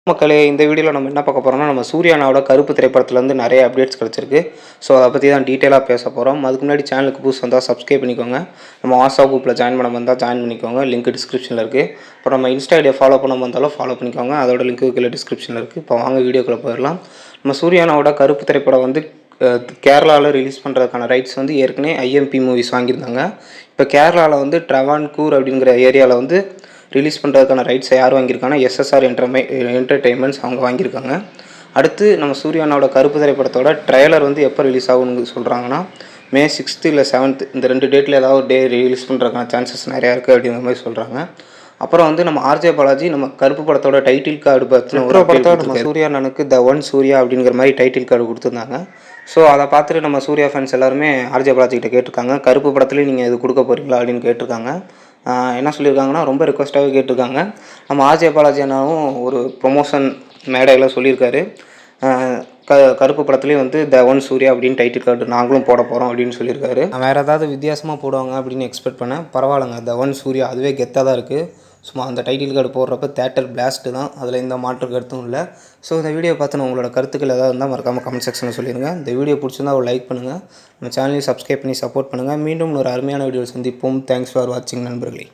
மக்களே, இந்த வீடியோவில் நம்ம என்ன பார்க்க போகிறோம்னா, நம்ம சூர்யா அண்ணாவோட கருப்பு திரைப்படத்துலேருந்து நிறைய அப்டேட்ஸ் கிடச்சிருக்கு. ஸோ அதை பற்றி தான் டீட்டெயிலாக பேச போகிறோம். அதுக்கு முன்னாடி சேனலுக்கு புதுசு வந்தால் சப்ஸ்கிரைப் பண்ணிக்கோங்க. நம்ம வாட்ஸ்அப் குரூப்பில் ஜாயின் பண்ண வந்தால் ஜாயின் பண்ணிக்கோங்க. லிங்க் டிஸ்கிரிப்ஷனில் இருக்குது. அப்புறம் நம்ம இன்ஸ்டா ஐடியை ஃபாலோ பண்ண வந்தாலும் ஃபாலோ பண்ணிக்கோங்க. அதோட லிங்க்கு கீழே டிஸ்கிரிப்ஷனில் இருக்குது. இப்போ வாங்க வீடியோக்குள்ளே போயிடலாம். நம்ம சூர்யா அண்ணாவோட கருப்பு திரைப்படம் வந்து கேரளாவில் ரிலீஸ் பண்ணுறதுக்கான ரைட்ஸ் வந்து ஏற்கனவே ஐஎம்பி மூவிஸ் வாங்கியிருந்தாங்க. இப்போ கேரளாவில் வந்து ட்ரவான்கூர் அப்படிங்கிற ஏரியாவில் வந்து ரிலீஸ் பண்ணுறதுக்கான ரைட்ஸை யார் வாங்கியிருக்காங்கன்னா எஸ்எஸ்ஆர் என்டர்டெயின்மெண்ட்ஸ் அவங்க வாங்கியிருக்காங்க. அடுத்து நம்ம சூர்யா அண்ணாவோட கருப்பு திரைப்படத்தோட ட்ரைலர் வந்து எப்போ ரிலீஸ் ஆகும்னு சொல்கிறாங்கன்னா மே 6 இல்லை 7 இந்த 2 டேட்டில் ஏதாவது ஒரு டே ரிலீஸ் பண்ணுறதுக்கான சான்சஸ் நிறையா இருக்குது அப்படிங்கிற மாதிரி சொல்கிறாங்க. அப்புறம் வந்து நம்ம ஆர்ஜே பாலாஜி நம்ம கருப்பு படத்தோட டைட்டில் கார்டு பார்த்து ஒரு படத்தோட நம்ம சூர்யா அண்ணனுக்கு த ஒன் சூர்யா அப்படிங்கிற மாதிரி டைட்டில் கார்டு கொடுத்துருந்தாங்க. ஸோ அதை பார்த்துட்டு நம்ம சூர்யா ஃபேன்ஸ் எல்லாருமே ஆர்ஜே பாலாஜி கிட்ட கேட்டிருக்காங்க, கருப்பு படத்துலேயும் நீங்கள் இது கொடுக்க போகிறீங்களா அப்படின்னு கேட்டிருக்காங்க. என்ன சொல்லியிருக்காங்கன்னா, ரொம்ப ரிக்வஸ்ட்டாகவே கேட்டிருக்காங்க. நம்ம ஆர்ஜே பாலாஜி அண்ணாவும் ஒரு ப்ரொமோஷன் மேடையில் சொல்லியிருக்காரு, கருப்பு படத்துலேயும் வந்து த ஒன் சூர்யா அப்படின்னு டைட்டில் கார்டு நாங்களும் போட போகிறோம் அப்படின்னு சொல்லியிருக்காரு. நான் வேறு ஏதாவது வித்தியாசமாக போடுவாங்க அப்படின்னு எக்ஸ்பெக்ட் பண்ணேன். பரவாயில்லைங்க, த ஒன் சூர்யா அதுவே கெத்தாக தான் இருக்குது. சும்மா அந்த டைட்டில் கார்டு போடுறப்ப தேட்டர் பிளாஸ்ட்டு தான், அதில் எந்த மாற்று கருத்தும் இல்லை. ஸோ இந்த வீடியோ பார்த்து உங்களோட கருத்துக்கள் ஏதாவது இருந்தால் மறக்காமல் கமெண்ட் செக்ஷனில் சொல்லிடுங்க. இந்த வீடியோ பிடிச்சிருந்தா ஒரு லைக் பண்ணுங்கள். நம்ம சேனலையும் சப்ஸ்கிரைப் பண்ணி சப்போர்ட் பண்ணுங்கள். மீண்டும் ஒரு அருமையான வீடியோ சந்திப்போம். தேங்க்ஸ் ஃபார் வாட்சிங் நண்பர்களே.